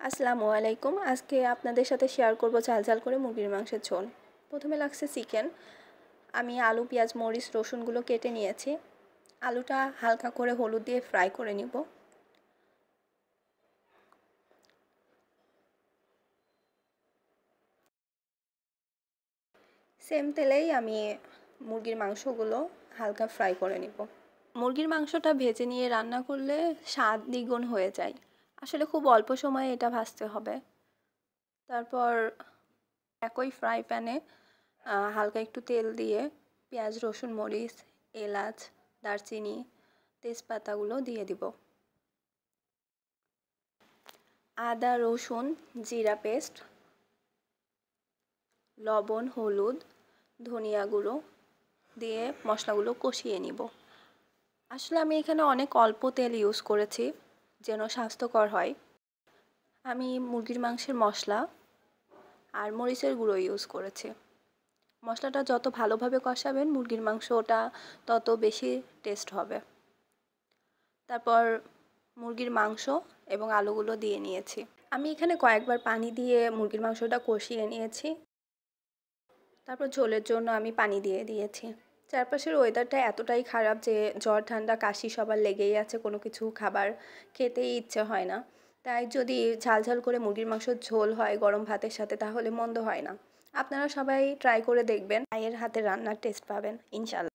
আসসালামু আলাইকুম। আজকে আপনাদের সাথে শেয়ার করব ঝাল ঝাল করে মুরগির মাংসের ঝোল। প্রথমে লাগছে চিকেন। আমি আলু, পেঁয়াজ, মরিচ, রসুনগুলো কেটে নিয়েছি। আলুটা হালকা করে হলুদ দিয়ে ফ্রাই করে নিব। সেম তেলেই আমি মুরগির মাংসগুলো হালকা ফ্রাই করে নিব। মুরগির মাংসটা ভেজে নিয়ে রান্না করলে স্বাদ দ্বিগুণ হয়ে যায়। আসলে খুব অল্প সময়ে এটা ভাজতে হবে। তারপর একই ফ্রাই প্যানে হালকা একটু তেল দিয়ে পেঁয়াজ, রসুন, মরিচ, এলাচ, দারচিনি, তেজপাতাগুলো দিয়ে দিব। আদা, রসুন, জিরা পেস্ট, লবণ, হলুদ, ধনিয়া গুঁড়ো দিয়ে মশলাগুলো কষিয়ে নিব। আসলে আমি এখানে অনেক অল্প তেল ইউজ করেছি যেন স্বাস্থ্যকর হয়। আমি মুরগির মাংসের মশলা আর মরিচের গুঁড়ো ইউজ করেছি। মশলাটা যত ভালোভাবে কষাবেন মুরগির মাংসটা তত বেশি টেস্ট হবে। তারপর মুরগির মাংস এবং আলুগুলো দিয়ে নিয়েছি। আমি এখানে কয়েকবার পানি দিয়ে মুরগির মাংসটা কষিয়ে নিয়েছি। তারপর ঝোলের জন্য আমি পানি দিয়ে দিয়েছি। চারপাশের ওয়েদারটা এতটাই খারাপ যে জ্বর, ঠান্ডা, কাশি সবার লেগেই আছে, কোনো কিছু খাবার খেতেই ইচ্ছে হয় না। তাই যদি ঝাল ঝাল করে মুরগির মাংসের ঝোল হয় গরম ভাতের সাথে তাহলে মন্দ হয় না। আপনারা সবাই ট্রাই করে দেখবেন, মায়ের হাতের রান্নার টেস্ট পাবেন ইনশাল্লাহ।